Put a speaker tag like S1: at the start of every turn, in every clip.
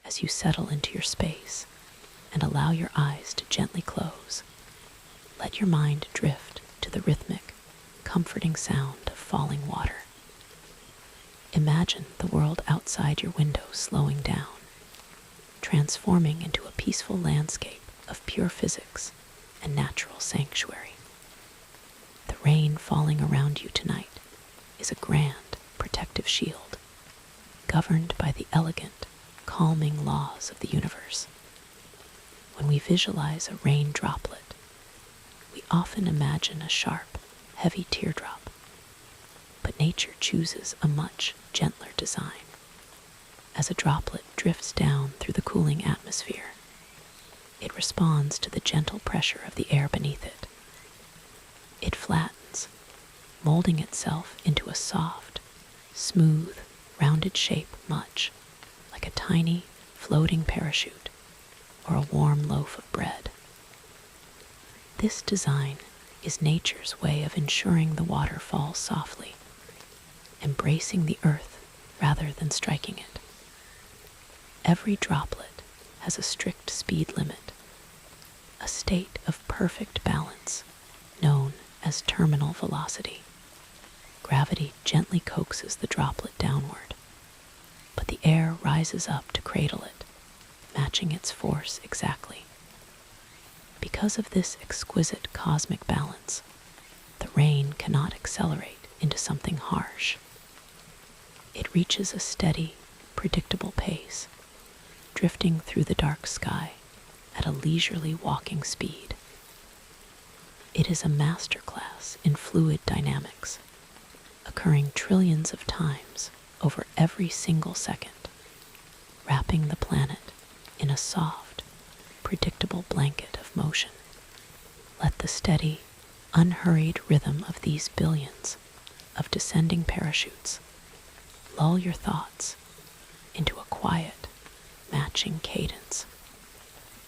S1: as you settle into your space and allow your eyes to gently close. Let your mind drift to the rhythmic, comforting sound of falling water. Imagine the world outside your window slowing down, transforming into a peaceful landscape of pure physics and natural sanctuary. The rain falling around you tonight is a grand, protective shield, governed by the elegant, calming laws of the universe. When we visualize a rain droplet, we often imagine a sharp, heavy teardrop, but nature chooses a much gentler design. As a droplet drifts down through the cooling atmosphere, it responds to the gentle pressure of the air beneath it. It flattens, molding itself into a soft, smooth, rounded shape much like a tiny, floating parachute or a warm loaf of bread. This design is nature's way of ensuring the water falls softly, embracing the earth rather than striking it. Every droplet has a strict speed limit, a state of perfect balance known as terminal velocity. Gravity gently coaxes the droplet downward, but the air rises up to cradle it, matching its force exactly. Because of this exquisite cosmic balance, the rain cannot accelerate into something harsh. It reaches a steady, predictable pace, drifting through the dark sky at a leisurely walking speed. It is a masterclass in fluid dynamics, occurring trillions of times over every single second, wrapping the planet in a soft, predictable blanket of motion. Let the steady, unhurried rhythm of these billions of descending parachutes lull your thoughts into a quiet, matching cadence.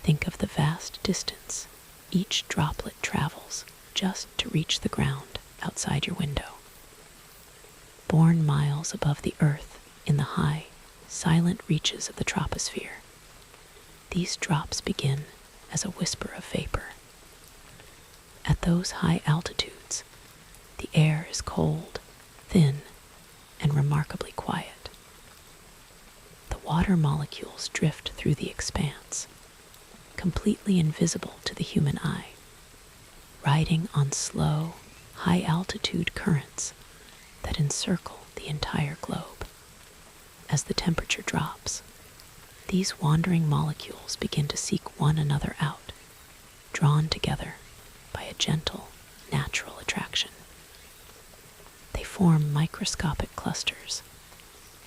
S1: Think of the vast distance each droplet travels just to reach the ground outside your window. Born miles above the earth in the high, silent reaches of the troposphere, these drops begin as a whisper of vapor. At those high altitudes, the air is cold, thin, and remarkably quiet. The water molecules drift through the expanse, completely invisible to the human eye, riding on slow, high-altitude currents that encircle the entire globe. As the temperature drops, these wandering molecules begin to seek one another out, drawn together by a gentle, natural attraction. They form microscopic clusters,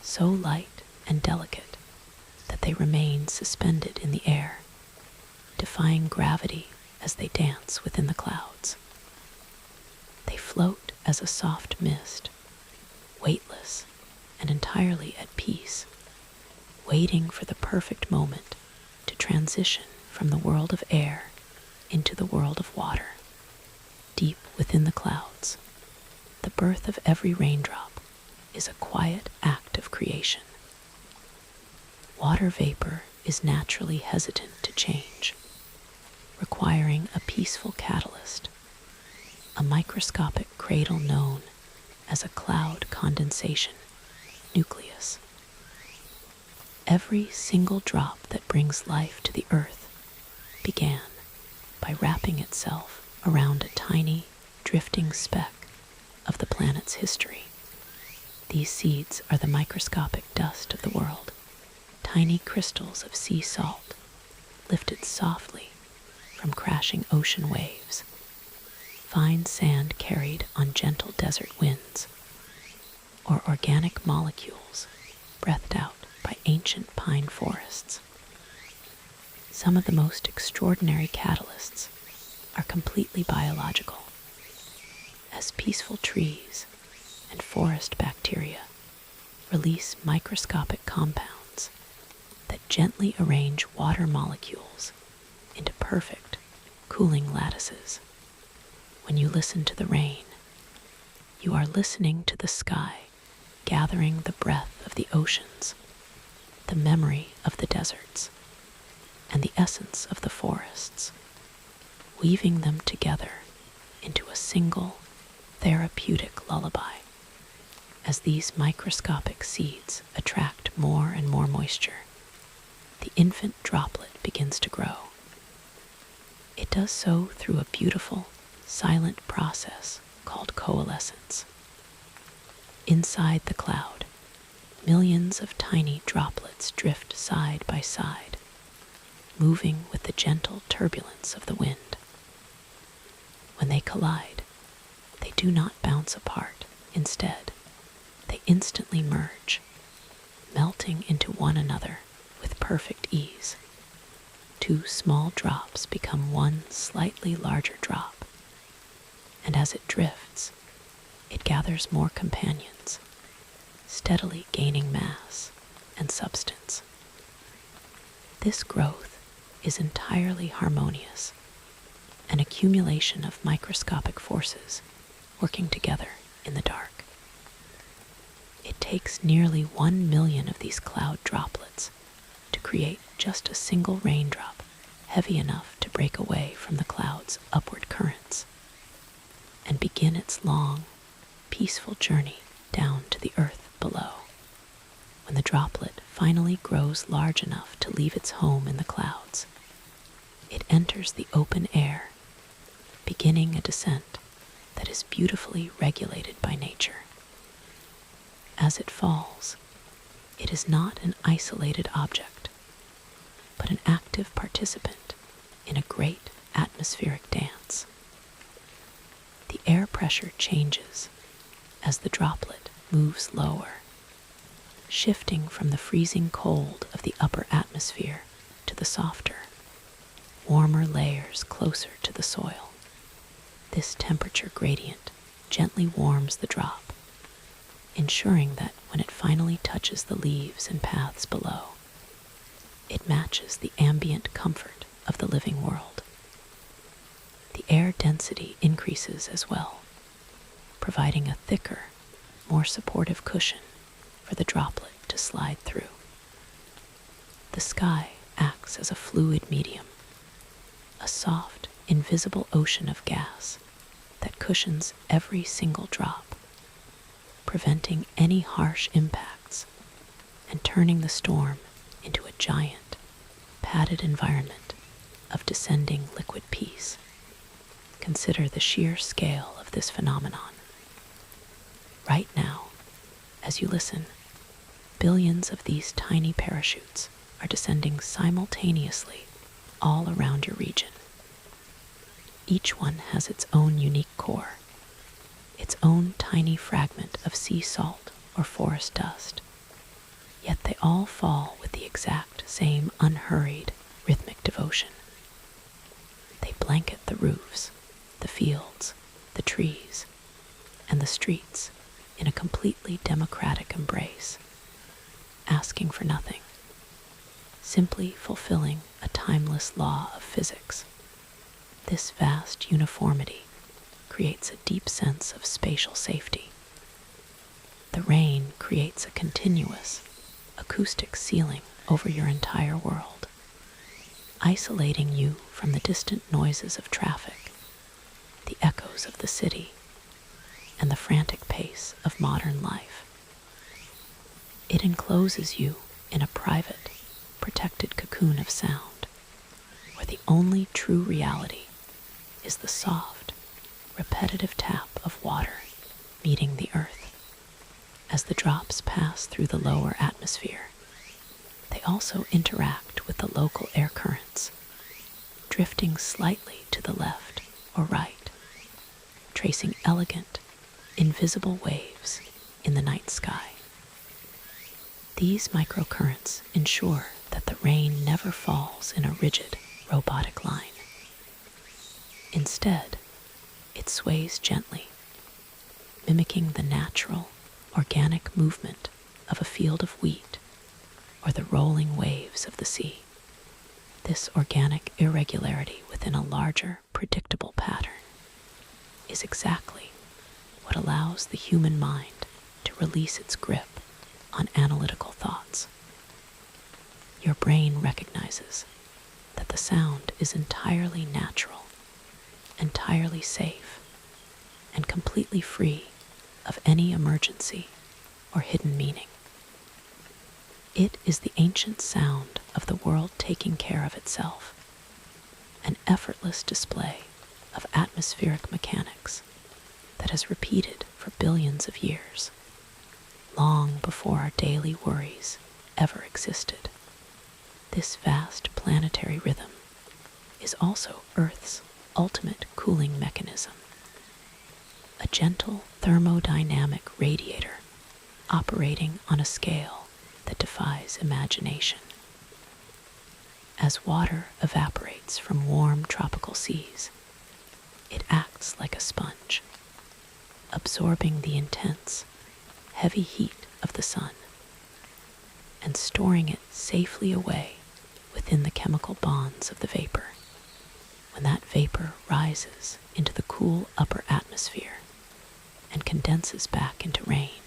S1: so light and delicate that they remain suspended in the air, defying gravity as they dance within the clouds. They float as a soft mist, weightless and entirely at peace, waiting for the perfect moment to transition from the world of air into the world of water. Deep within the clouds, the birth of every raindrop is a quiet act of creation. Water vapor is naturally hesitant to change, requiring a peaceful catalyst, a microscopic cradle known as a cloud condensation nucleus. Every single drop that brings life to the earth began by wrapping itself around a tiny, drifting speck of the planet's history. These seeds are the microscopic dust of the world, tiny crystals of sea salt lifted softly from crashing ocean waves, fine sand carried on gentle desert winds, or organic molecules breathed out by ancient pine forests. Some of the most extraordinary catalysts are completely biological, as peaceful trees and forest bacteria release microscopic compounds that gently arrange water molecules into perfect, cooling lattices. When you listen to the rain, you are listening to the sky gathering the breath of the oceans, the the memory of the deserts and the essence of the forests, weaving them together into a single therapeutic lullaby. As these microscopic seeds attract more and more moisture, the infant droplet begins to grow. It does so through a beautiful, silent process called coalescence. Inside the cloud, millions of tiny droplets drift side by side, moving with the gentle turbulence of the wind. When they collide, they do not bounce apart. Instead, they instantly merge, melting into one another with perfect ease. Two small drops become one slightly larger drop, and as it drifts, it gathers more companions, steadily gaining mass and substance. This growth is entirely harmonious, an accumulation of microscopic forces working together in the dark. It takes nearly 1 million of these cloud droplets to create just a single raindrop heavy enough to break away from the cloud's upward currents and begin its long, peaceful journey down to the earth below. When the droplet finally grows large enough to leave its home in the clouds, it enters the open air, beginning a descent that is beautifully regulated by nature. As it falls, it is not an isolated object, but an active participant in a great atmospheric dance. The air pressure changes as the droplet moves lower, shifting from the freezing cold of the upper atmosphere to the softer, warmer layers closer to the soil. This temperature gradient gently warms the drop, ensuring that when it finally touches the leaves and paths below, it matches the ambient comfort of the living world. The air density increases as well, providing a thicker, more supportive cushion for the droplet to slide through. The sky acts as a fluid medium, a soft, invisible ocean of gas that cushions every single drop, preventing any harsh impacts and turning the storm into a giant, padded environment of descending liquid peace. Consider the sheer scale of this phenomenon. Right now, as you listen, billions of these tiny parachutes are descending simultaneously all around your region. Each one has its own unique core, its own tiny fragment of sea salt or forest dust, yet they all fall with the exact same unhurried, rhythmic devotion. They blanket the roofs, the fields, the trees, and the streets in a completely democratic embrace, asking for nothing, simply fulfilling a timeless law of physics. This vast uniformity creates a deep sense of spatial safety. The rain creates a continuous, acoustic ceiling over your entire world, isolating you from the distant noises of traffic, the echoes of the city, and the frantic pace of modern life. It encloses you in a private, protected cocoon of sound, where the only true reality is the soft, repetitive tap of water meeting the earth. As the drops pass through the lower atmosphere, they also interact with the local air currents, drifting slightly to the left or right, tracing elegant, invisible waves in the night sky. These microcurrents ensure that the rain never falls in a rigid, robotic line. Instead, it sways gently, mimicking the natural, organic movement of a field of wheat or the rolling waves of the sea. This organic irregularity within a larger, predictable pattern is exactly what allows the human mind to release its grip on analytical thoughts. your brain recognizes that the sound is entirely natural, entirely safe, and completely free of any emergency or hidden meaning. It is the ancient sound of the world taking care of itself, an effortless display of atmospheric mechanics that has repeated for billions of years, long before our daily worries ever existed. This vast planetary rhythm is also Earth's ultimate cooling mechanism, a gentle thermodynamic radiator operating on a scale that defies imagination. As water evaporates from warm tropical seas, it acts like a sponge, absorbing the intense, heavy heat of the sun and storing it safely away within the chemical bonds of the vapor. When that vapor rises into the cool upper atmosphere and condenses back into rain,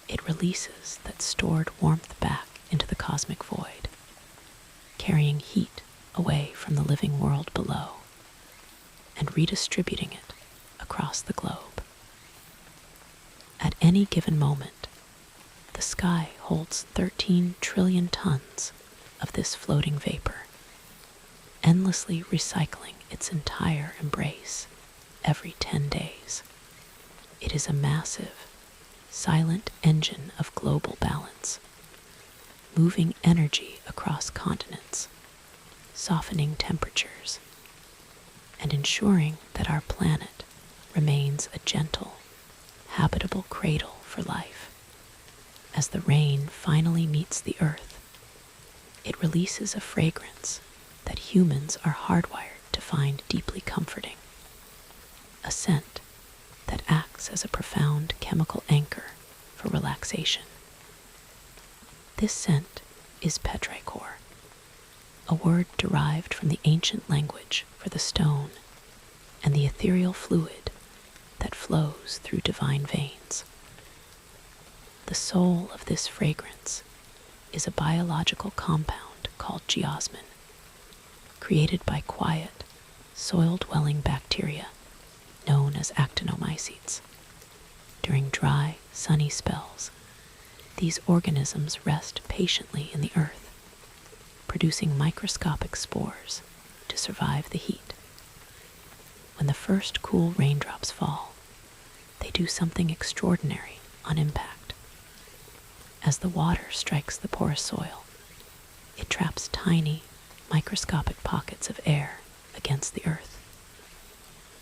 S1: it releases that stored warmth back into the cosmic void, carrying heat away from the living world below and redistributing it across the globe. At any given moment, the sky holds 13 trillion tons of this floating vapor, endlessly recycling its entire embrace every 10 days. It is a massive, silent engine of global balance, moving energy across continents, softening temperatures, and ensuring that our planet remains a gentle, habitable cradle for life. As the rain finally meets the earth, it releases a fragrance that humans are hardwired to find deeply comforting, a scent that acts as a profound chemical anchor for relaxation. This scent is petrichor, a word derived from the ancient language for the stone and the ethereal fluid that flows through divine veins. The soul of this fragrance is a biological compound called geosmin, created by quiet, soil-dwelling bacteria known as actinomycetes. During dry, sunny spells, these organisms rest patiently in the earth, producing microscopic spores to survive the heat. When the first cool raindrops fall, they do something extraordinary on impact. As the water strikes the porous soil, it traps tiny, microscopic pockets of air against the earth.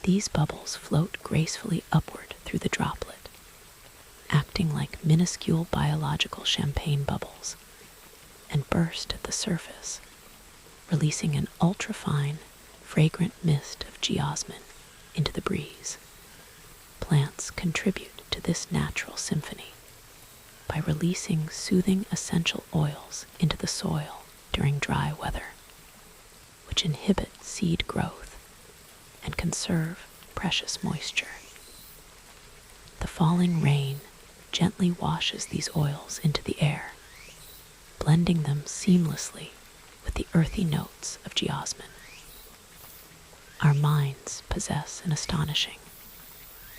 S1: These bubbles float gracefully upward through the droplet, acting like minuscule biological champagne bubbles, and burst at the surface, releasing an ultrafine, fragrant mist of geosmin into the breeze. Plants contribute to this natural symphony by releasing soothing essential oils into the soil during dry weather, which inhibit seed growth and conserve precious moisture. The falling rain gently washes these oils into the air, blending them seamlessly with the earthy notes of geosmin. Our minds possess an astonishing,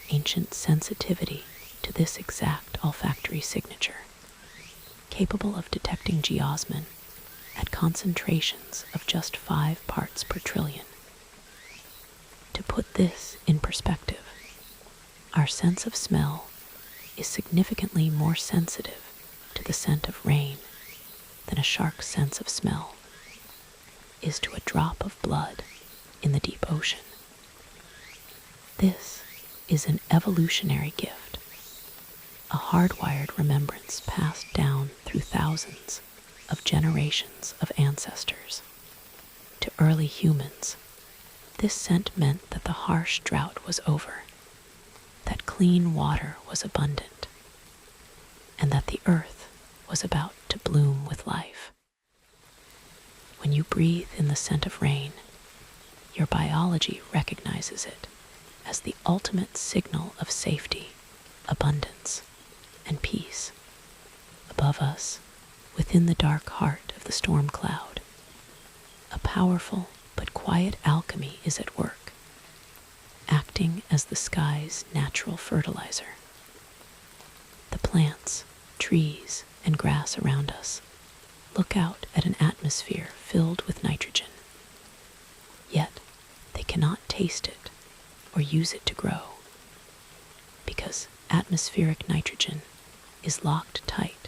S1: ancient sensitivity to this exact olfactory signature, capable of detecting geosmin at concentrations of just 5 parts per trillion. To put this in perspective, our sense of smell is significantly more sensitive to the scent of rain than a shark's sense of smell is to a drop of blood in the deep ocean. This is an evolutionary gift, a hardwired remembrance passed down through thousands of generations of ancestors. To early humans, this scent meant that the harsh drought was over, that clean water was abundant, and that the earth was about to bloom with life. When you breathe in the scent of rain, your biology recognizes it as the ultimate signal of safety, abundance, and peace. Above us, Within the dark heart of the storm cloud, a powerful but quiet alchemy is at work, acting as the sky's natural fertilizer. The plants, trees, and grass around us look out at an atmosphere filled with nitrogen. Yet, they cannot taste it or use it to grow, because atmospheric nitrogen is locked tight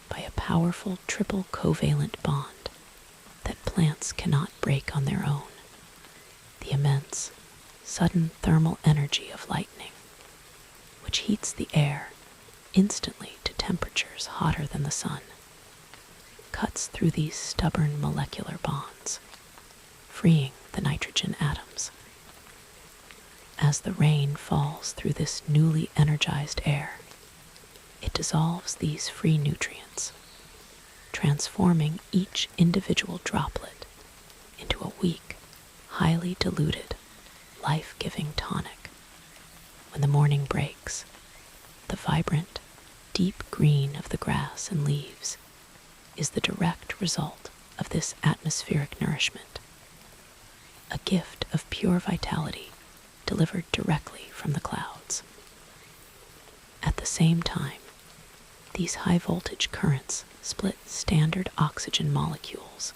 S1: by a powerful triple covalent bond that plants cannot break on their own: the immense, sudden thermal energy of lightning, which heats the air instantly to temperatures hotter than the sun, cuts through these stubborn molecular bonds, freeing the nitrogen atoms. As the rain falls through this newly energized air, it dissolves these free nutrients, transforming each individual droplet into a weak, highly diluted, life-giving tonic. When the morning breaks, the vibrant, deep green of the grass and leaves is the direct result of this atmospheric nourishment, a gift of pure vitality delivered directly from the clouds. At the same time, these high-voltage currents split standard oxygen molecules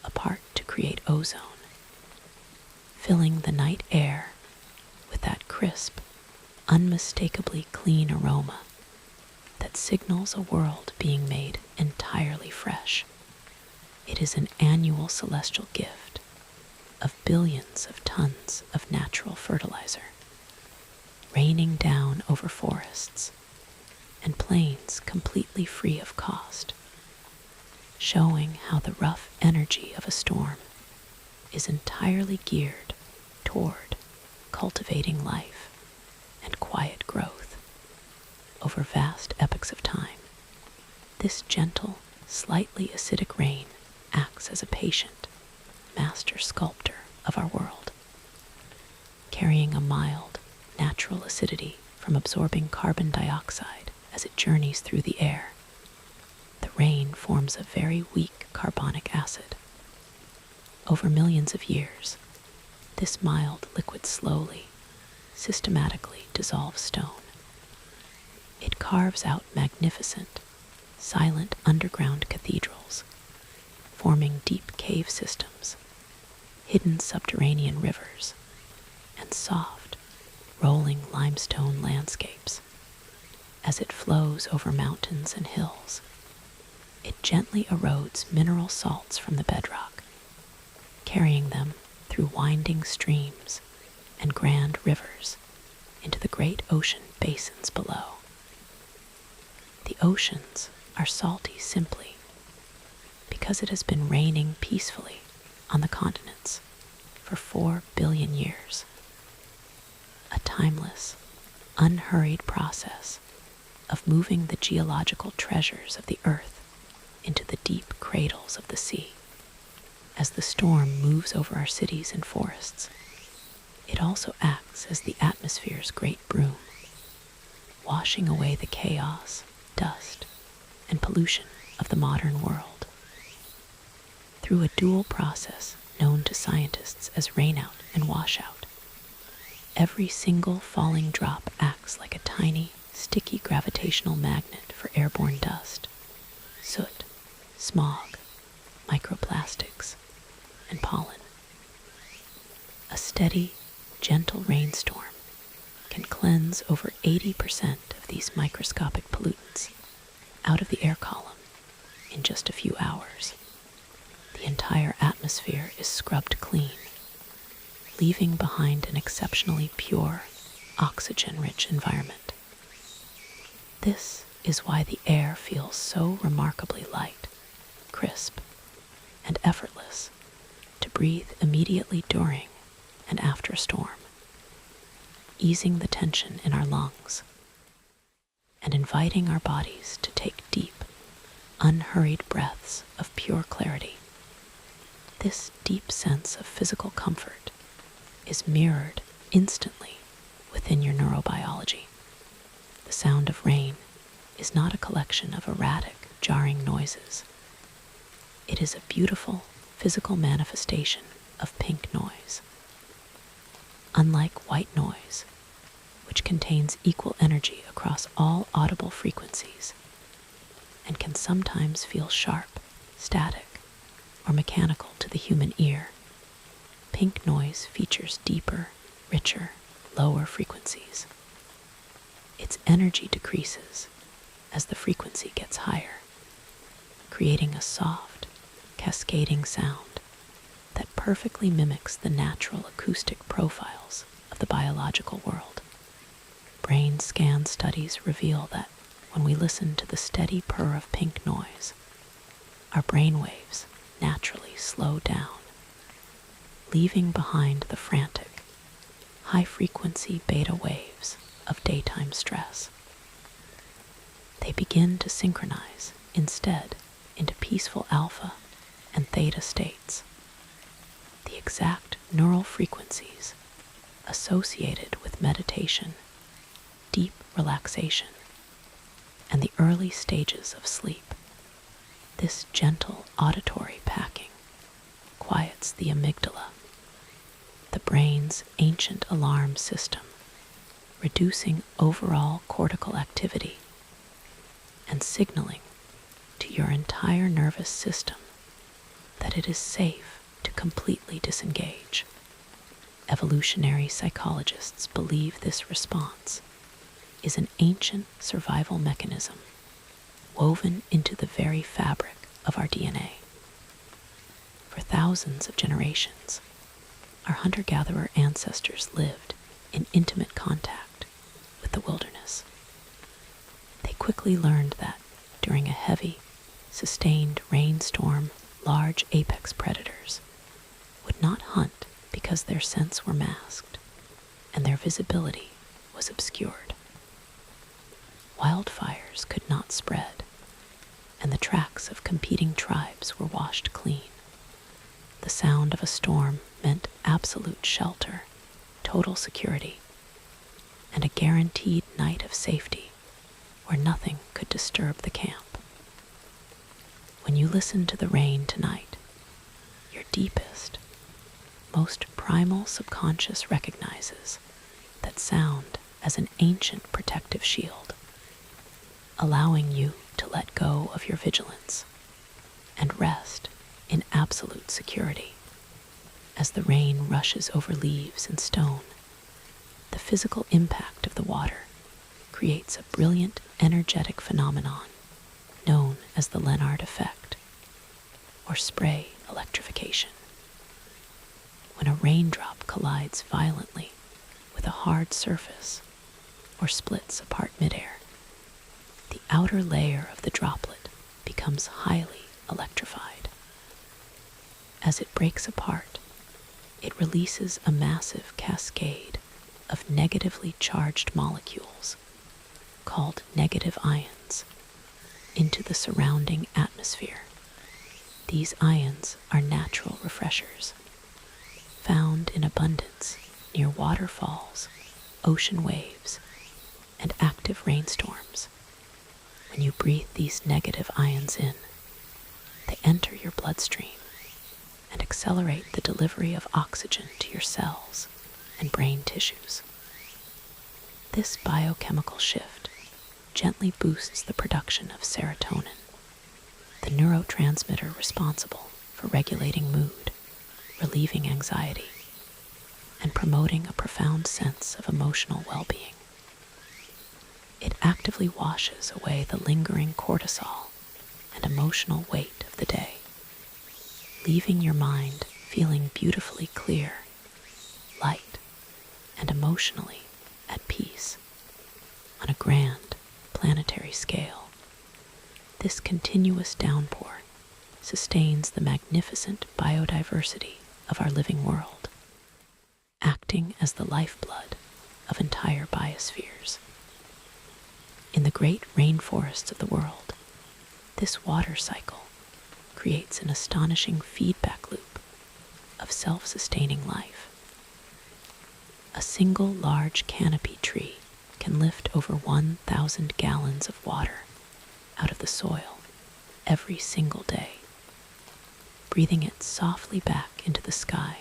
S1: apart to create ozone, filling the night air with that crisp, unmistakably clean aroma that signals a world being made entirely fresh. It is an annual celestial gift of billions of tons of natural fertilizer, raining down over forests and plains completely free of cost, showing how the rough energy of a storm is entirely geared toward cultivating life and quiet growth over vast epochs of time. This gentle, slightly acidic rain acts as a patient, master sculptor of our world, carrying a mild, natural acidity from absorbing carbon dioxide as it journeys through the air. The rain forms a very weak carbonic acid. Over millions of years, this mild liquid slowly, systematically dissolves stone. It carves out magnificent, silent underground cathedrals, forming deep cave systems, hidden subterranean rivers, and soft, rolling limestone landscapes. As it flows over mountains and hills, it gently erodes mineral salts from the bedrock, carrying them through winding streams and grand rivers into the great ocean basins below. The oceans are salty simply because it has been raining peacefully on the continents for 4 billion years. A timeless, unhurried process of moving the geological treasures of the earth into the deep cradles of the sea. As the storm moves over our cities and forests, it also acts as the atmosphere's great broom, washing away the chaos, dust, and pollution of the modern world. Through a dual process known to scientists as rainout and washout, every single falling drop acts like a tiny, sticky gravitational magnet for airborne dust, soot, smog, microplastics, and pollen. A steady, gentle rainstorm can cleanse over 80% of these microscopic pollutants out of the air column in just a few hours. The entire atmosphere is scrubbed clean, leaving behind an exceptionally pure, oxygen-rich environment. This is why the air feels so remarkably light, crisp, and effortless to breathe immediately during and after a storm, easing the tension in our lungs and inviting our bodies to take deep, unhurried breaths of pure clarity. This deep sense of physical comfort is mirrored instantly within your neurobiology. The sound of rain is not a collection of erratic, jarring noises. It is a beautiful physical manifestation of pink noise. Unlike white noise, which contains equal energy across all audible frequencies and can sometimes feel sharp, static, or mechanical to the human ear, pink noise features deeper, richer, lower frequencies. Its energy decreases as the frequency gets higher, creating a soft, cascading sound that perfectly mimics the natural acoustic profiles of the biological world. Brain scan studies reveal that when we listen to the steady purr of pink noise, our brain waves naturally slow down, leaving behind the frantic, high-frequency beta waves of daytime stress. They begin to synchronize instead into peaceful alpha and theta states, the exact neural frequencies associated with meditation, deep relaxation, and the early stages of sleep. This gentle auditory packing quiets the amygdala, the brain's ancient alarm system, reducing overall cortical activity and signaling to your entire nervous system that it is safe to completely disengage. Evolutionary psychologists believe this response is an ancient survival mechanism woven into the very fabric of our DNA. For thousands of generations, our hunter-gatherer ancestors lived in intimate contact with the wilderness. They quickly learned that during a heavy, sustained rainstorm, large apex predators would not hunt because their scents were masked and their visibility was obscured. Wildfires could not spread, and the tracks of competing tribes were washed clean. The sound of a storm meant absolute shelter, total security, and a guaranteed night of safety where nothing could disturb the camp. When you listen to the rain tonight, your deepest, most primal subconscious recognizes that sound as an ancient protective shield, allowing you to let go of your vigilance and rest in absolute security. As the rain rushes over leaves and stone, the physical impact of the water creates a brilliant energetic phenomenon known as the Lennard effect, or spray electrification. When a raindrop collides violently with a hard surface or splits apart midair, the outer layer of the droplet becomes highly electrified. As it breaks apart, it releases a massive cascade of negatively charged molecules, called negative ions, into the surrounding atmosphere. These ions are natural refreshers, found in abundance near waterfalls, ocean waves, and active rainstorms. When you breathe these negative ions in, they enter your bloodstream and accelerate the delivery of oxygen to your cells and brain tissues. This biochemical shift gently boosts the production of serotonin, the neurotransmitter responsible for regulating mood, relieving anxiety, and promoting a profound sense of emotional well-being. It actively washes away the lingering cortisol and emotional weight of the day, leaving your mind feeling beautifully clear, light, and emotionally at peace. On a grand, planetary scale, this continuous downpour sustains the magnificent biodiversity of our living world, acting as the lifeblood of entire biospheres. In the great rainforests of the world, this water cycle creates an astonishing feedback loop of self-sustaining life. A single large canopy tree can lift over 1,000 gallons of water out of the soil every single day, breathing it softly back into the sky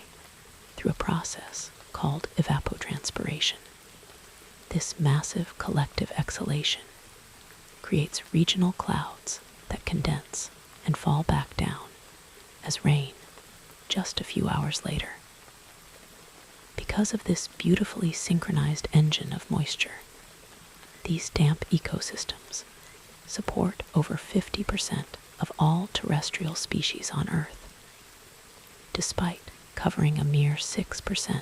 S1: through a process called evapotranspiration. This massive collective exhalation creates regional clouds that condense and fall back down as rain just a few hours later. Because of this beautifully synchronized engine of moisture, these damp ecosystems support over 50% of all terrestrial species on Earth, despite covering a mere 6%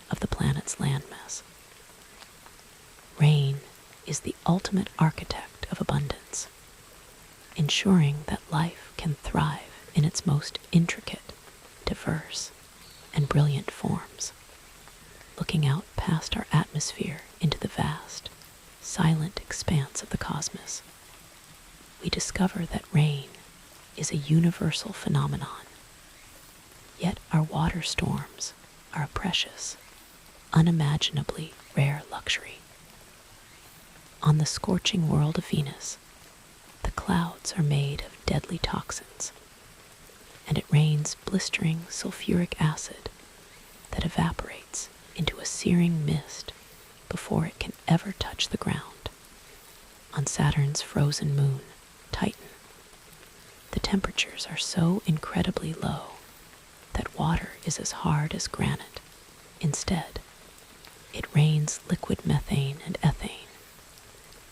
S1: of the planet's landmass. Rain is the ultimate architect of abundance, ensuring that life can thrive in its most intricate, diverse, and brilliant forms. Looking out past our atmosphere into the vast, silent expanse of the cosmos, we discover that rain is a universal phenomenon. Yet our water storms are a precious, unimaginably rare luxury. On the scorching world of Venus, the clouds are made of deadly toxins, and it rains blistering sulfuric acid that evaporates into a searing mist before it can ever touch the ground. On Saturn's frozen moon, Titan, the temperatures are so incredibly low that water is as hard as granite. Instead, it rains liquid methane and ethane,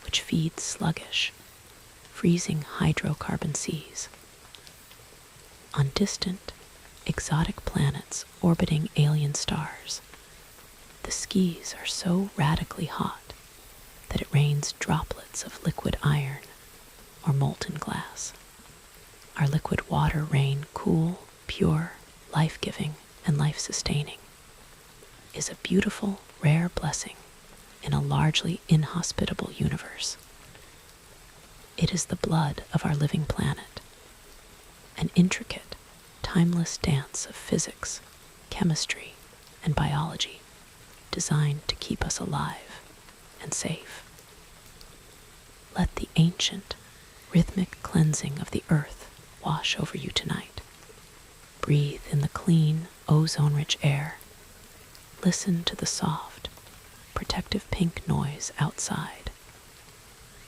S1: which feeds sluggish, freezing hydrocarbon seas. On distant, exotic planets orbiting alien stars, the skies are so radically hot that it rains droplets of liquid iron or molten glass. Our liquid water rain, cool, pure, life-giving, and life-sustaining, is a beautiful, rare blessing in a largely inhospitable universe. It is the blood of our living planet, an intricate, timeless dance of physics, chemistry, and biology designed to keep us alive and safe. Let the ancient, rhythmic cleansing of the earth wash over you tonight. Breathe in the clean, ozone-rich air. Listen to the soft, protective pink noise outside,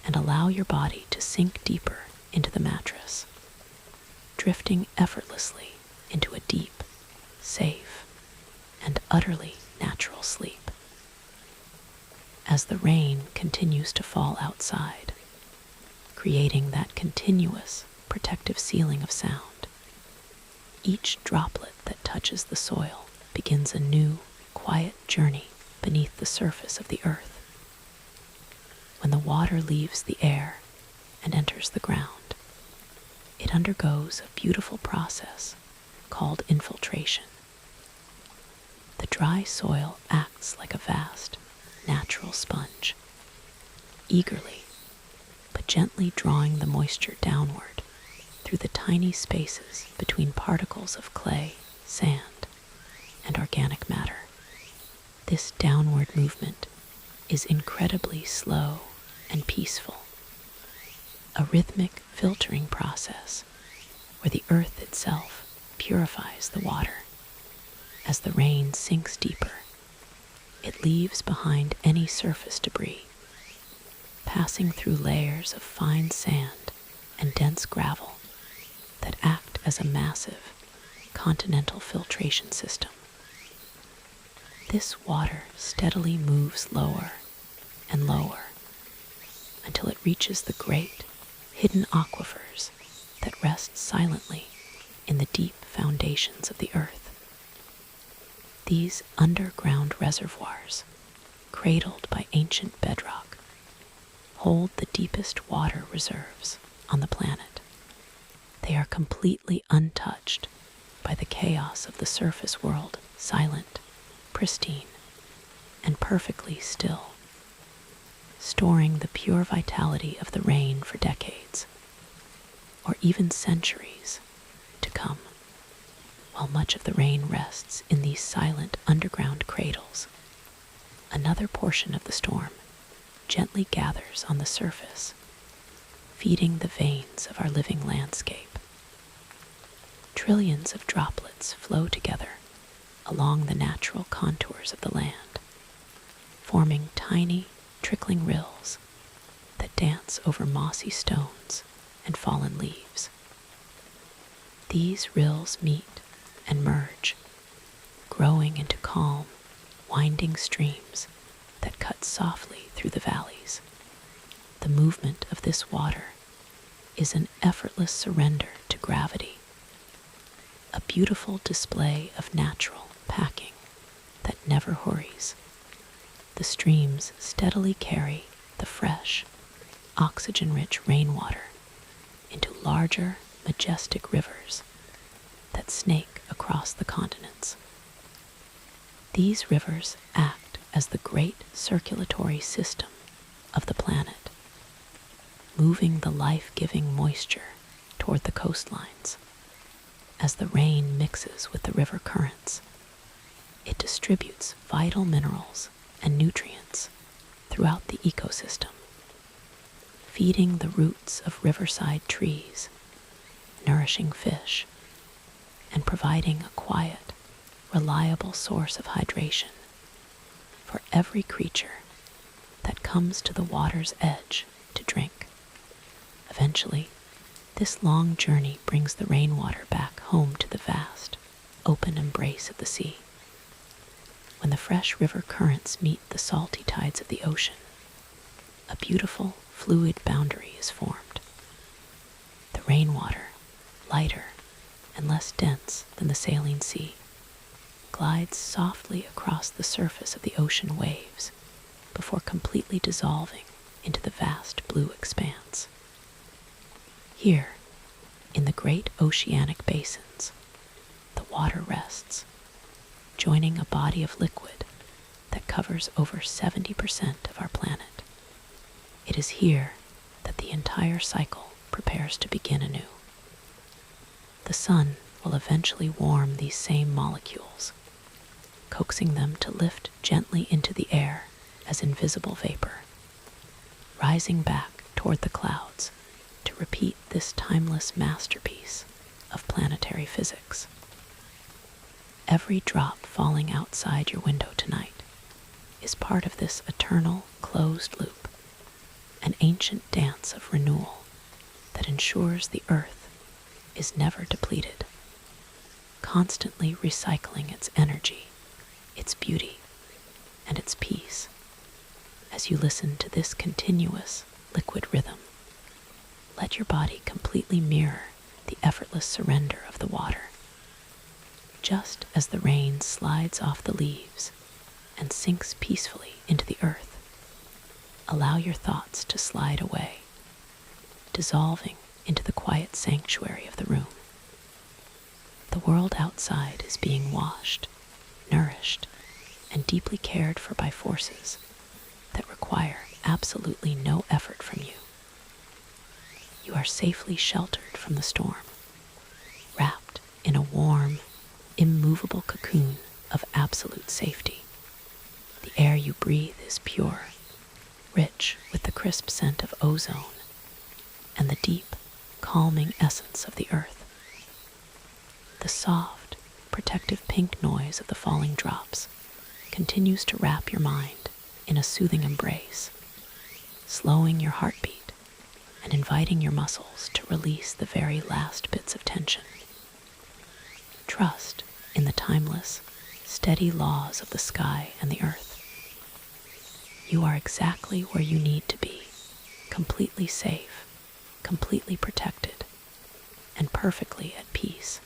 S1: and allow your body to sink deeper into the mattress, drifting effortlessly into a deep, safe, and utterly natural sleep. As the rain continues to fall outside, creating that continuous, protective ceiling of sound, each droplet that touches the soil begins a new, quiet journey beneath the surface of the earth. When the water leaves the air and enters the ground, it undergoes a beautiful process called infiltration. The dry soil acts like a vast, natural sponge, eagerly but gently drawing the moisture downward through the tiny spaces between particles of clay, sand, and organic matter. This downward movement is incredibly slow and peaceful, a rhythmic filtering process where the earth itself purifies the water. As the rain sinks deeper, it leaves behind any surface debris, passing through layers of fine sand and dense gravel that act as a massive continental filtration system. This water steadily moves lower and lower until it reaches the great, hidden aquifers that rest silently in the deep foundations of the earth. These underground reservoirs, cradled by ancient bedrock, hold the deepest water reserves on the planet. They are completely untouched by the chaos of the surface world, silent, pristine, and perfectly still, storing the pure vitality of the rain for decades, or even centuries to come. While much of the rain rests in these silent underground cradles, another portion of the storm gently gathers on the surface, feeding the veins of our living landscape. Trillions of droplets flow together along the natural contours of the land, forming tiny, trickling rills that dance over mossy stones and fallen leaves. These rills meet and merge, growing into calm, winding streams that cut softly through the valleys. The movement of this water is an effortless surrender to gravity, a beautiful display of natural packing that never hurries. The streams steadily carry the fresh, oxygen-rich rainwater into larger, majestic rivers that snake across the continents. These rivers act as the great circulatory system of the planet, moving the life-giving moisture toward the coastlines. As the rain mixes with the river currents, it distributes vital minerals and nutrients throughout the ecosystem, feeding the roots of riverside trees, nourishing fish, and providing a quiet, reliable source of hydration for every creature that comes to the water's edge to drink. Eventually, this long journey brings the rainwater back home to the vast, open embrace of the sea. When the fresh river currents meet the salty tides of the ocean, a beautiful, fluid boundary is formed. The rainwater, lighter and less dense than the saline sea, glides softly across the surface of the ocean waves before completely dissolving into the vast blue expanse. Here, in the great oceanic basins, the water rests, joining a body of liquid that covers over 70% of our planet. It is here that the entire cycle prepares to begin anew. The sun will eventually warm these same molecules, coaxing them to lift gently into the air as invisible vapor, rising back toward the clouds to repeat this timeless masterpiece of planetary physics. Every drop falling outside your window tonight is part of this eternal closed loop, an ancient dance of renewal that ensures the earth is never depleted, constantly recycling its energy, its beauty, and its peace. As you listen to this continuous liquid rhythm, let your body completely mirror the effortless surrender of the water. Just as the rain slides off the leaves and sinks peacefully into the earth, allow your thoughts to slide away, dissolving into the quiet sanctuary of the room. The world outside is being washed, nourished, and deeply cared for by forces that require absolutely no effort from you. You are safely sheltered from the storm, wrapped in a warm, immovable cocoon of absolute safety. The air you breathe is pure, rich with the crisp scent of ozone and the deep, calming essence of the earth. The soft, protective pink noise of the falling drops continues to wrap your mind in a soothing embrace, slowing your heartbeat and inviting your muscles to release the very last bits of tension. Trust in the timeless, steady laws of the sky and the earth. You are exactly where you need to be, completely safe, completely protected, and perfectly at peace.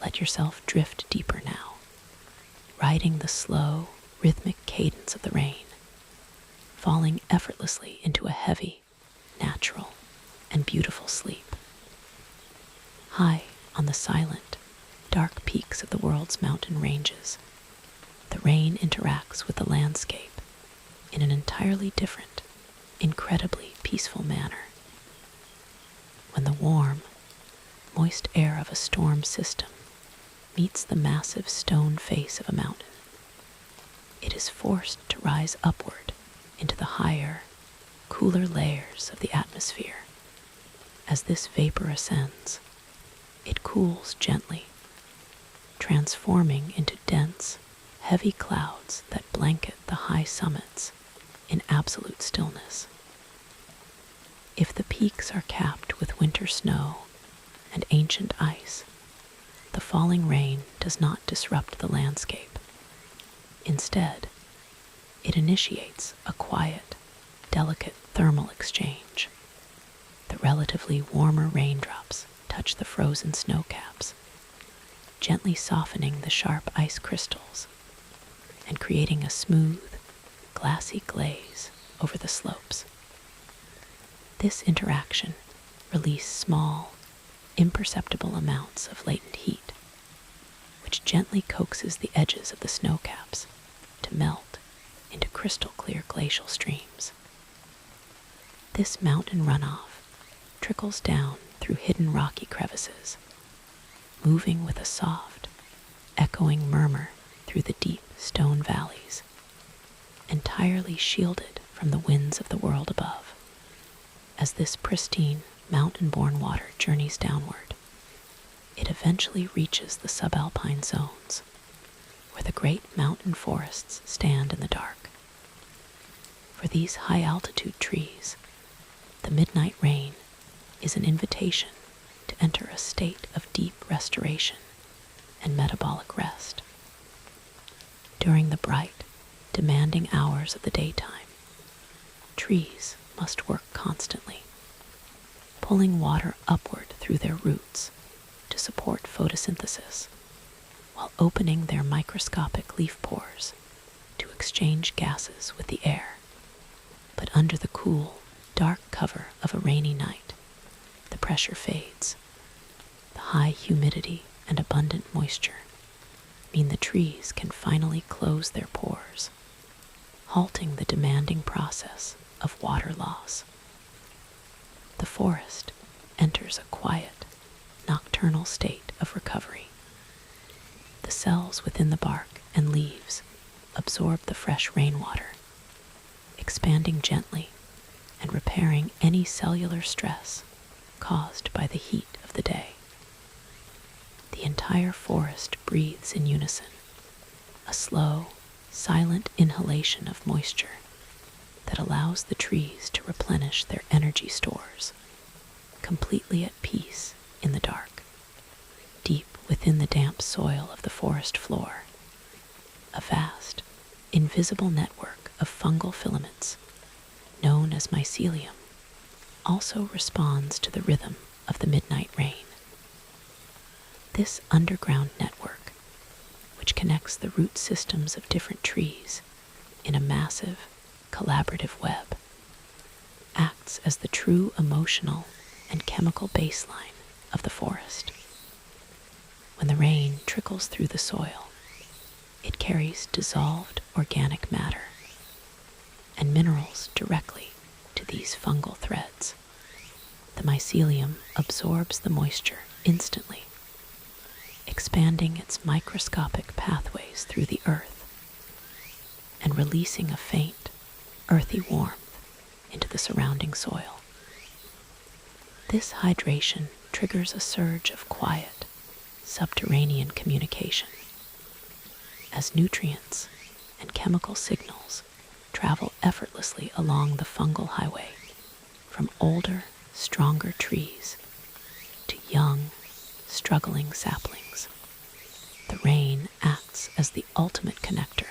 S1: Let yourself drift deeper now, riding the slow, rhythmic cadence of the rain, falling effortlessly into a heavy, natural, and beautiful sleep. High on the silent, dark peaks of the world's mountain ranges, the rain interacts with the landscape in an entirely different, incredibly peaceful manner. When the warm, moist air of a storm system meets the massive stone face of a mountain, it is forced to rise upward into the higher, cooler layers of the atmosphere As this vapor ascends, it cools gently, transforming into dense, heavy clouds that blanket the high summits in absolute stillness. If the peaks are capped with winter snow and ancient ice, the falling rain does not disrupt the landscape. Instead, it initiates a quiet, delicate thermal exchange. The relatively warmer raindrops touch the frozen snow caps, gently softening the sharp ice crystals and creating a smooth, glassy glaze over the slopes. This interaction releases small, imperceptible amounts of latent heat, which gently coaxes the edges of the snow caps to melt into crystal clear glacial streams. This mountain runoff trickles down through hidden rocky crevices, moving with a soft, echoing murmur through the deep stone valleys, entirely shielded from the winds of the world above. As this pristine, mountain-born water journeys downward, it eventually reaches the subalpine zones, where the great mountain forests stand in the dark. For these high-altitude trees, the midnight rain is an invitation to enter a state of deep restoration and metabolic rest. During the bright, demanding hours of the daytime, trees must work constantly, pulling water upward through their roots to support photosynthesis, while opening their microscopic leaf pores to exchange gases with the air. But under the cool, dark cover of a rainy night, the pressure fades. The high humidity and abundant moisture mean the trees can finally close their pores, halting the demanding process of water loss. The forest enters a quiet, nocturnal state of recovery. The cells within the bark and leaves absorb the fresh rainwater, expanding gently and repairing any cellular stress caused by the heat of the day. The entire forest breathes in unison, a slow, silent inhalation of moisture that allows the trees to replenish their energy stores, completely at peace in the dark. Deep within the damp soil of the forest floor, a vast, invisible network of fungal filaments, known as mycelium, also responds to the rhythm of the midnight rain. This underground network, which connects the root systems of different trees in a massive, collaborative web, acts as the true emotional and chemical baseline of the forest. When the rain trickles through the soil, it carries dissolved organic matter and minerals directly to these fungal threads. The mycelium absorbs the moisture instantly, expanding its microscopic pathways through the earth and releasing a faint, earthy warmth into the surrounding soil. This hydration triggers a surge of quiet, subterranean communication, as nutrients and chemical signals travel effortlessly along the fungal highway from older, stronger trees to young, struggling saplings. The rain acts as the ultimate connector,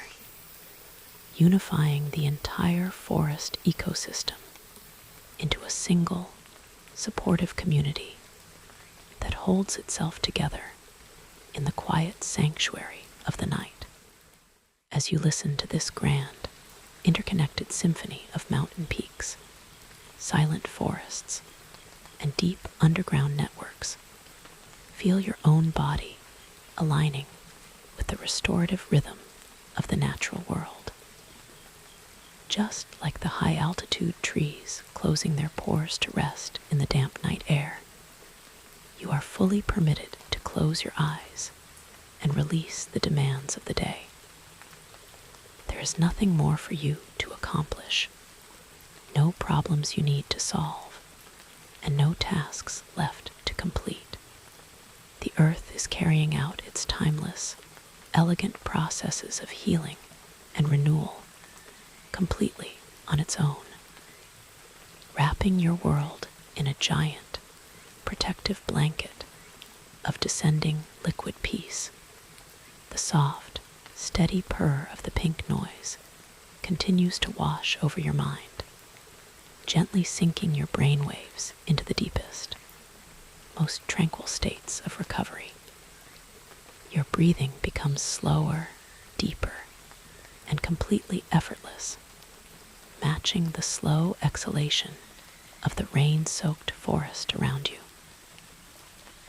S1: unifying the entire forest ecosystem into a single, supportive community that holds itself together in the quiet sanctuary of the night. As you listen to this grand, interconnected symphony of mountain peaks, silent forests, and deep underground networks, feel your own body aligning with the restorative rhythm of the natural world. Just like the high-altitude trees closing their pores to rest in the damp night air, you are fully permitted to close your eyes and release the demands of the day. There is nothing more for you to accomplish, no problems you need to solve, and no tasks left to complete. The earth is carrying out its timeless, elegant processes of healing and renewal completely on its own, wrapping your world in a giant, protective blanket of descending liquid peace. The soft, steady purr of the pink noise continues to wash over your mind, gently sinking your brainwaves into the deepest, most tranquil states of recovery. Your breathing becomes slower, deeper, and completely effortless, matching the slow exhalation of the rain-soaked forest around you.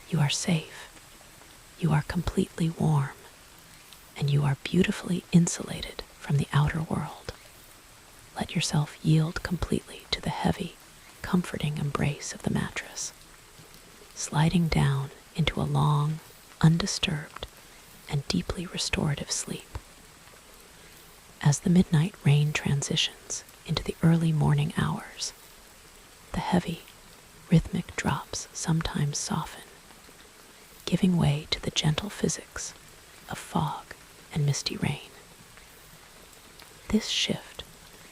S1: You are safe, you are completely warm, and you are beautifully insulated from the outer world. Let yourself yield completely to the heavy, comforting embrace of the mattress, sliding down into a long, undisturbed, and deeply restorative sleep. As the midnight rain transitions into the early morning hours, the heavy, rhythmic drops sometimes soften, giving way to the gentle physics of fog and misty rain. This shift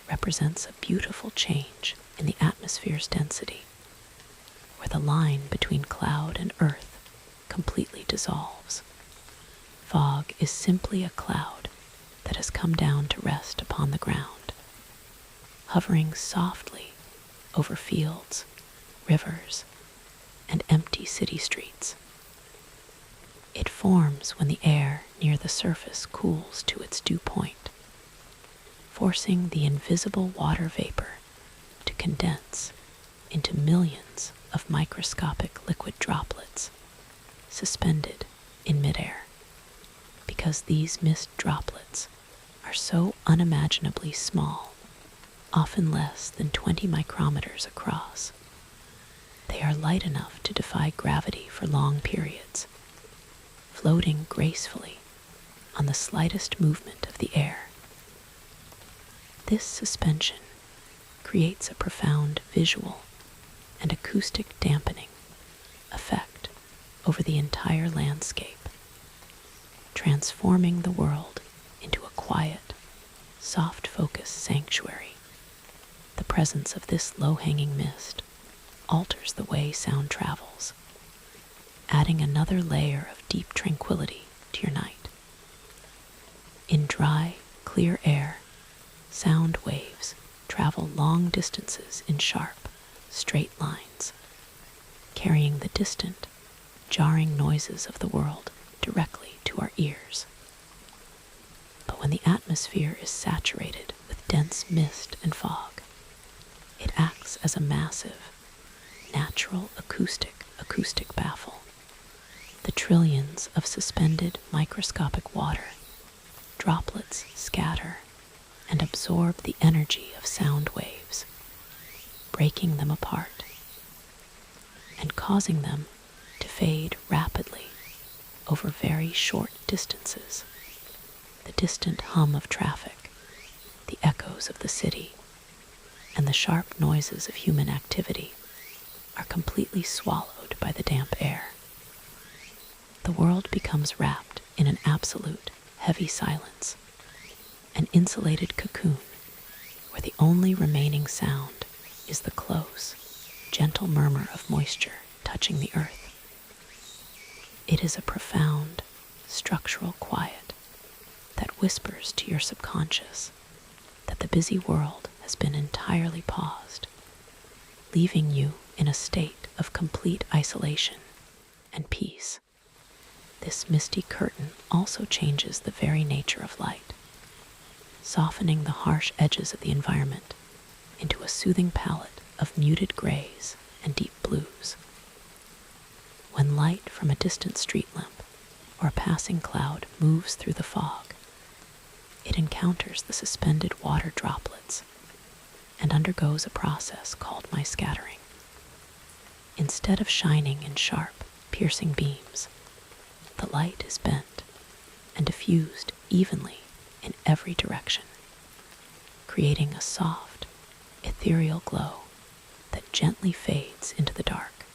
S1: represents a beautiful change in the atmosphere's density, where the line between cloud and earth completely dissolves. Fog is simply a cloud that has come down to rest upon the ground, hovering softly over fields, rivers, and empty city streets. It forms when the air near the surface cools to its dew point, forcing the invisible water vapor to condense into millions of microscopic liquid droplets suspended in midair. Because these mist droplets are so unimaginably small, often less than 20 micrometers across, they are light enough to defy gravity for long periods, floating gracefully on the slightest movement of the air. This suspension creates a profound visual and acoustic dampening effect over the entire landscape, transforming the world into a quiet, soft-focus sanctuary. The presence of this low-hanging mist alters the way sound travels, adding another layer of deep tranquility to your night. In dry, clear air, sound waves travel long distances in sharp, straight lines, carrying the distant, jarring noises of the world directly to our ears. But when the atmosphere is saturated with dense mist and fog, it acts as a massive, natural acoustic baffle. The trillions of suspended microscopic water droplets scatter and absorb the energy of sound waves, breaking them apart and causing them to fade rapidly over very short distances. The distant hum of traffic, the echoes of the city, and the sharp noises of human activity are completely swallowed by the damp air. The world becomes wrapped in an absolute, heavy silence, an insulated cocoon where the only remaining sound is the close, gentle murmur of moisture touching the earth. It is a profound, structural quiet that whispers to your subconscious that the busy world has been entirely paused, leaving you in a state of complete isolation and peace. This misty curtain also changes the very nature of light, softening the harsh edges of the environment into a soothing palette of muted grays and deep blues. When light from a distant street lamp or a passing cloud moves through the fog, it encounters the suspended water droplets and undergoes a process called my scattering. Instead of shining in sharp, piercing beams, the light is bent and diffused evenly in every direction, creating a soft, ethereal glow that gently fades into the dark.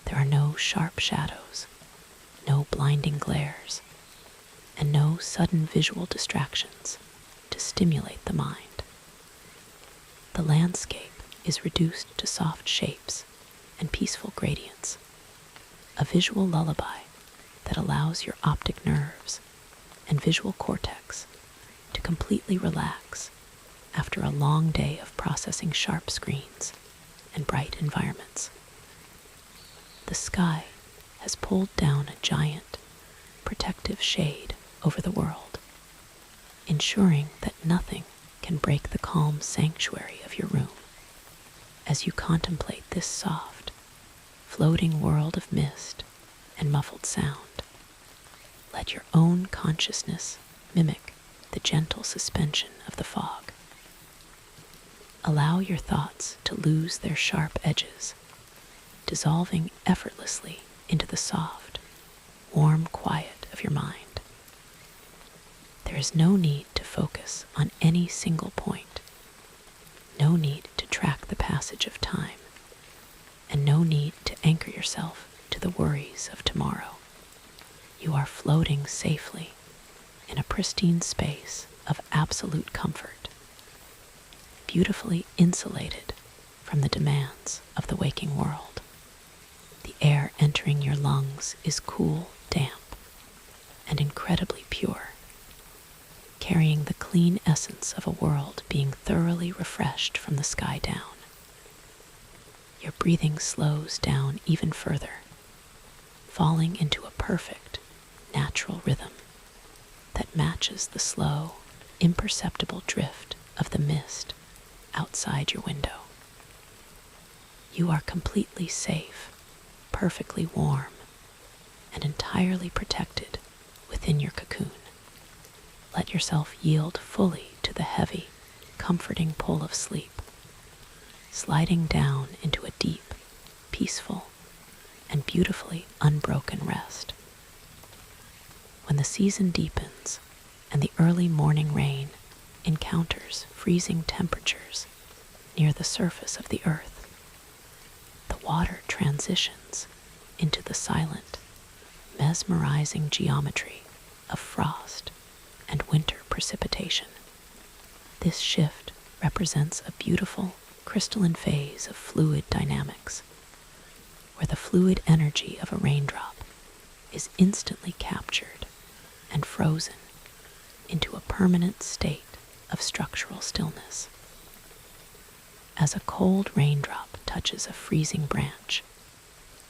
S1: There are no sharp shadows, no blinding glares, and no sudden visual distractions to stimulate the mind. The landscape is reduced to soft shapes and peaceful gradients, a visual lullaby that allows your optic nerves and visual cortex to completely relax after a long day of processing sharp screens and bright environments. The sky has pulled down a giant, protective shade over the world, ensuring that nothing can break the calm sanctuary of your room. As you contemplate this soft, floating world of mist and muffled sound, let your own consciousness mimic the gentle suspension of the fog. Allow your thoughts to lose their sharp edges, dissolving effortlessly into the soft, warm quiet of your mind. There is no need to focus on any single point, no need to track the passage of time, and no need to anchor yourself to the worries of tomorrow. You are floating safely in a pristine space of absolute comfort, beautifully insulated from the demands of the waking world. The air entering your lungs is cool, damp, and incredibly pure, carrying the clean essence of a world being thoroughly refreshed from the sky down. Your breathing slows down even further, falling into a perfect, natural rhythm that matches the slow, imperceptible drift of the mist outside your window. You are completely safe, perfectly warm, and entirely protected within your cocoon. Let yourself yield fully to the heavy, comforting pull of sleep, sliding down into a deep, peaceful, and beautifully unbroken rest. When the season deepens and the early morning rain encounters freezing temperatures near the surface of the earth, the water transitions into the silent, mesmerizing geometry of frost and winter precipitation. This shift represents a beautiful, crystalline phase of fluid dynamics, where the fluid energy of a raindrop is instantly captured and frozen into a permanent state of structural stillness. As a cold raindrop touches a freezing branch,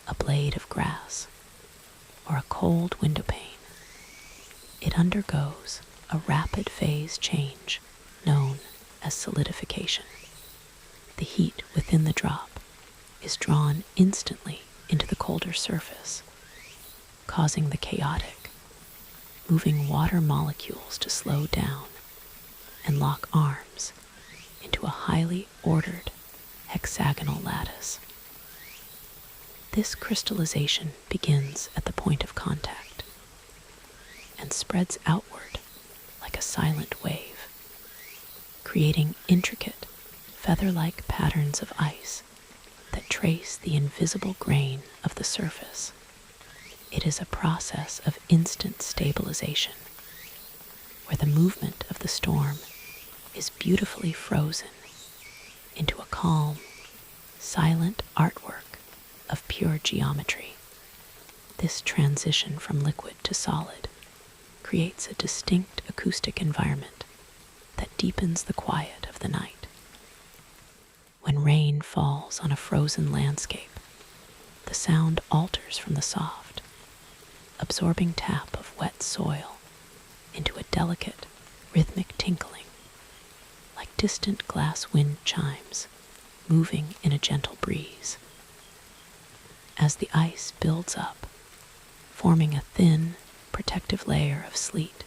S1: a blade of grass, or a cold window pane, it undergoes a rapid phase change known as solidification. The heat within the drop is drawn instantly into the colder surface, causing the chaotic, moving water molecules to slow down and lock arms into a highly ordered hexagonal lattice. This crystallization begins at the point of contact and spreads outward like a silent wave, creating intricate, feather-like patterns of ice that trace the invisible grain of the surface. It is a process of instant stabilization, where the movement of the storm is beautifully frozen into a calm, silent artwork of pure geometry. This transition from liquid to solid creates a distinct acoustic environment that deepens the quiet of the night. When rain falls on a frozen landscape, the sound alters from the soft, absorbing tap of wet soil into a delicate, rhythmic tinkling, like distant glass wind chimes moving in a gentle breeze. As the ice builds up, forming a thin, protective layer of sleet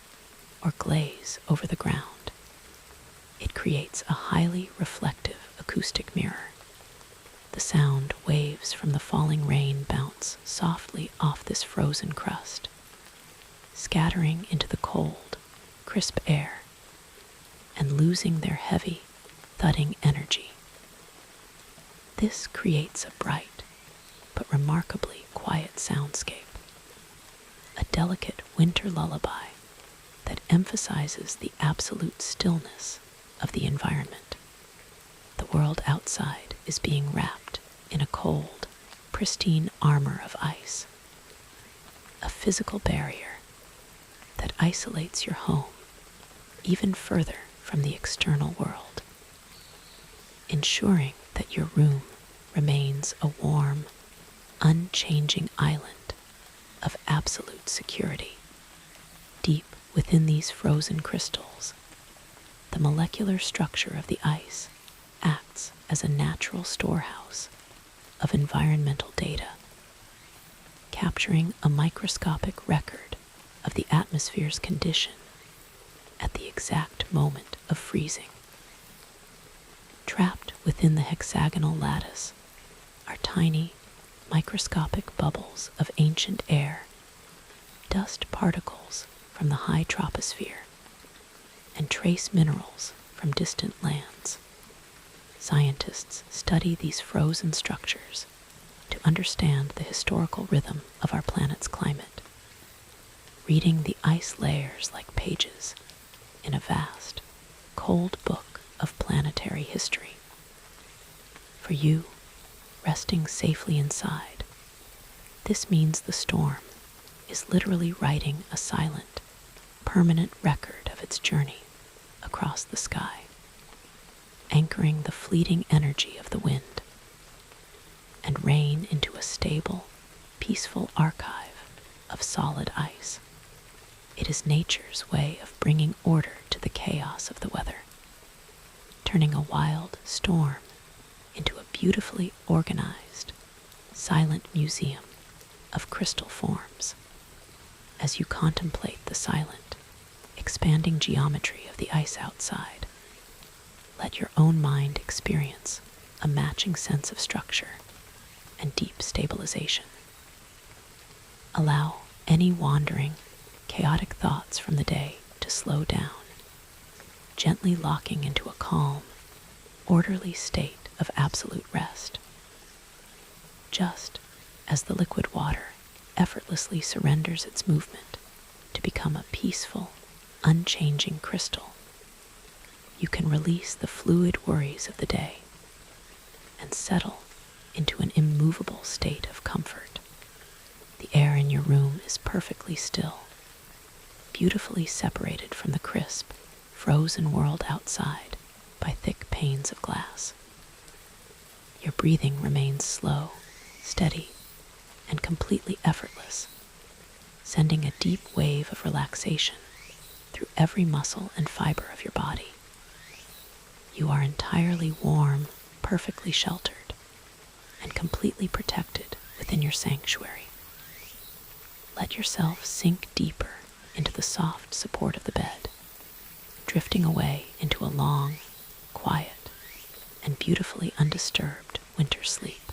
S1: or glaze over the ground, it creates a highly reflective acoustic mirror. The sound waves from the falling rain bounce softly off this frozen crust, scattering into the cold, crisp air and losing their heavy, thudding energy. This creates a bright but remarkably quiet soundscape, a delicate winter lullaby that emphasizes the absolute stillness of the environment. The world outside is being wrapped in a cold, pristine armor of ice, a physical barrier that isolates your home even further from the external world, ensuring that your room remains a warm, unchanging island of absolute security. Deep within these frozen crystals, the molecular structure of the ice acts as a natural storehouse of environmental data, capturing a microscopic record of the atmosphere's condition at the exact moment of freezing. Trapped within the hexagonal lattice are tiny, microscopic bubbles of ancient air, dust particles from the high troposphere, and trace minerals from distant lands. Scientists study these frozen structures to understand the historical rhythm of our planet's climate, reading the ice layers like pages in a vast, cold book of planetary history. For you, resting safely inside, this means the storm is literally writing a silent, permanent record of its journey across the sky, anchoring the fleeting energy of the wind and rain into a stable, peaceful archive of solid ice. It is nature's way of bringing order to the chaos of the weather, turning a wild storm into a beautifully organized, silent museum of crystal forms. As you contemplate the silent, expanding geometry of the ice outside, let your own mind experience a matching sense of structure and deep stabilization. Allow any wandering, chaotic thoughts from the day to slow down, gently locking into a calm, orderly state of absolute rest. Just as the liquid water effortlessly surrenders its movement to become a peaceful, unchanging crystal, you can release the fluid worries of the day and settle into an immovable state of comfort. The air in your room is perfectly still, beautifully separated from the crisp, frozen world outside by thick panes of glass. Your breathing remains slow, steady, and completely effortless, sending a deep wave of relaxation through every muscle and fiber of your body. You are entirely warm, perfectly sheltered, and completely protected within your sanctuary. Let yourself sink deeper into the soft support of the bed, drifting away into a long, quiet, and beautifully undisturbed winter sleep.